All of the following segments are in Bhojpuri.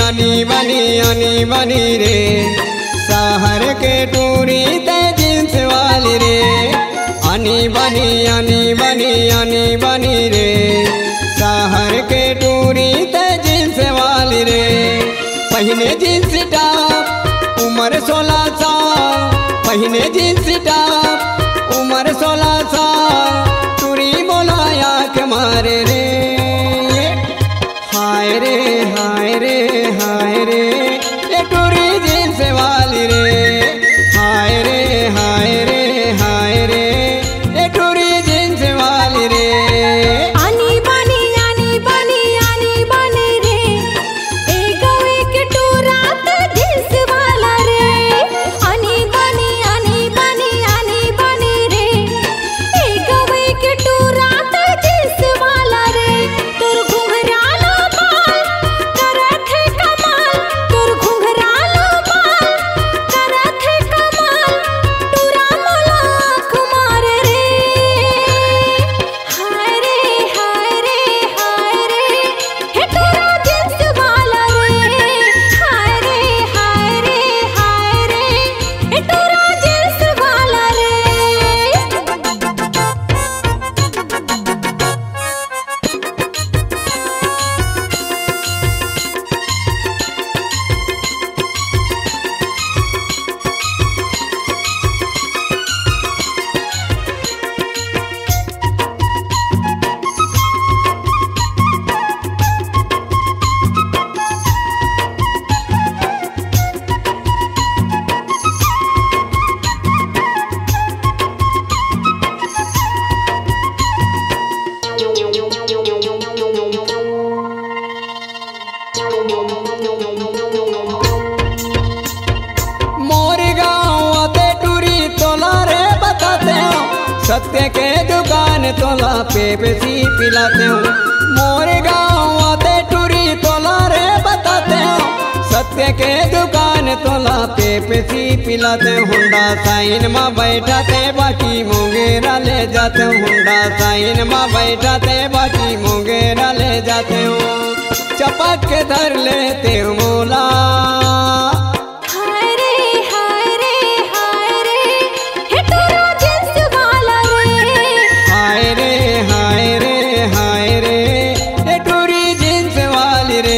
आनी बनी रे शहर के टूरी ते जींस वाली रे। आनी बनी रे शहर के टूरी ते जींस वाली रे। पहने जींस टॉप उम्र 16 साल, पहने जींस टॉप उम्र 16 साल, टूरी बोलाया के मारे रे। हाय रे हाय रे हाय रे ये टूरी जींस वाली रे। हाय रे हाय रे हाय रे ये टूरी जींस वाली रे। आनी बनी रे ए गवे के टूरा ते जींस वाला रे। आनी बनी रे ए गवे के टूरा ते जींस वाला रे। तोर घुंघरालो बाल करत है कमाल, तोर घुंघरालो बाल करत है कमाल, टूरा मोला आँख मारे रे। हाय रे हाय रे हाय रे हे टूरा जींस वाला रे। हाय रे हाय रे हाय रे हे टूरा जींस वाला रे। मोर गाँव आते टूरी तोला रे बताते हो, सत्य के दुकान तोला पेप्सी पिलाते हो। मोर गाँव आते टूरी तोला रे बताते हो, सत्य के दुकान तोला पेप्सी पिलाते हो। हुंडा साइन में बैठाते बाकी मुंगेरा ले जाते हो। हुंडा साइन में बैठाते बाकी मुंगेरा ले जाते हो। चपक के धर लेते हो मोला। हाय रे हाय रे हाय रे हे टूरा जींस वाला रे। हाय रे हाय रे हाय रे ये टूरी जींस वाली रे।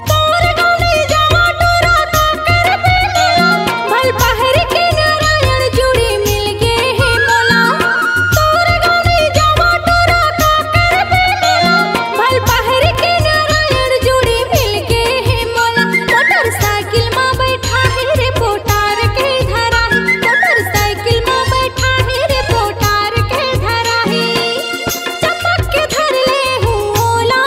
तोर गौनी जावा टूरा का कर बेलिया, भल पहर के नारायण जुड़ी मिल गे हे मोला। तोर गौनी जावा टूरा का कर बेलिया, भल पहर के नारायण जुड़ी मिल गे हे मोला। मोटरसाइकिल में बैठा है रे पोटार के धरा है, मोटरसाइकिल में बैठा है रे पोटार के धरा है। चपक के धर ले हूँ ओला।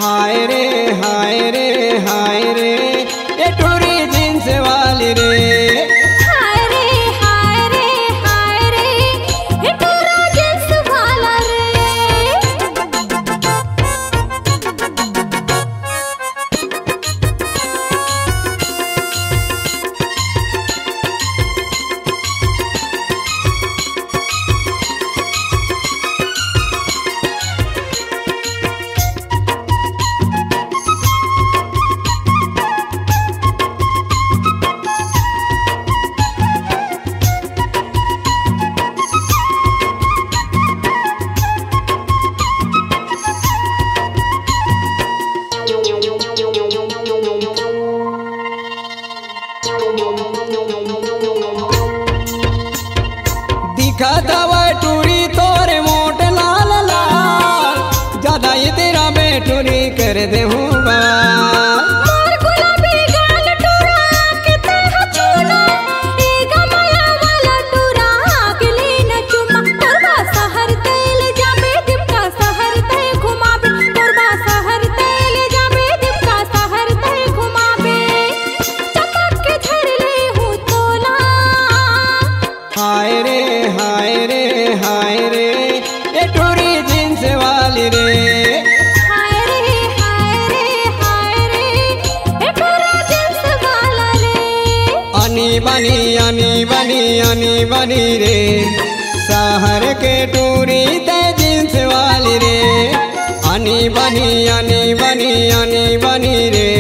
हाय रे हाय रे हाय रे ये टूरी जींस वाली रे। हाय रे हाय रे हाय रे हे टूरा जींस वाला रे। कर दे हूँ बवाल। मोर गुलाबी गाल टूरा किते हचूना ए गमला वाला टूरा अगले न चुमा तोरबा शहर तेल जाबे दिपका शहर ते घुमाबे तोरबा शहर तेल जाबे दिपका शहर ते घुमाबे चमक के झर ले हूँ तोला। हाय रे हाय रे हाय रे ये टूरी जींस वाली रे। हाय रे हाय रे हाय रे ए टूरा जींस वाला रे। आनी बनी रे शहर के टूरी ते जींस वाली रे। आनी बनी रे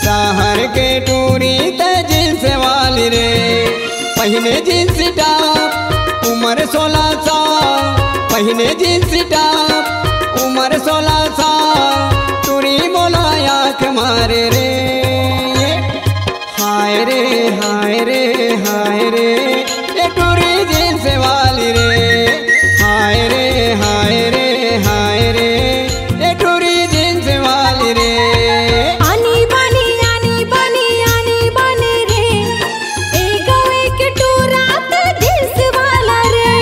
शहर के टूरी ते जींस वाली रे। पहने जींस टॉप उम्र 16 साल, पहने जींस टॉप उम्र 16 साल, टूरी मोला आँख मारे रे। हाय रे हाय रे हाय रे ये टूरी जींस वाली रे। हाय रे हाय रे हाय रे ये टूरी जींस वाली रे। आनी बनी रे ए गवे के टूरा ते जींस वाला रे।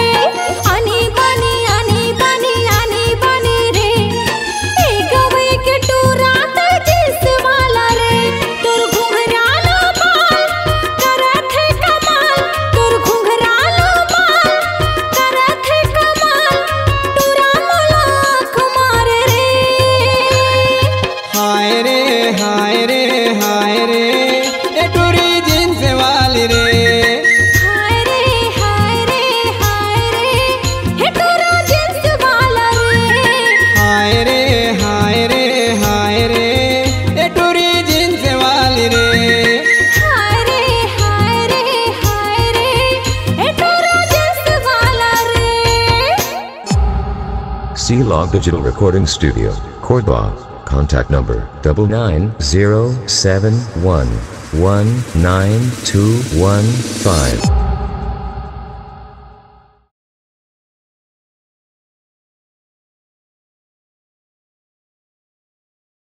आनी बनी रे ए गवे के टूरा ते जींस वाला रे। तोर घुंघरालो बाल करत है कमाल, तोर घुंघरालो बाल करत है कमाल, टूरा मोला आँख मारे रे। हाय रे हाय रे हाय रे ये टूरी जींस वाली रे। हाय रे हाय रे हाय रे हे टूरा जींस वाला रे। हाय रे हाय रे हाय रे ये टूरी जींस वाली रे। हाय रे हाय रे हाय रे हे टूरा जींस वाला रे। C-Log Digital Recording Studio, Cordoba. Contact number 99071192115.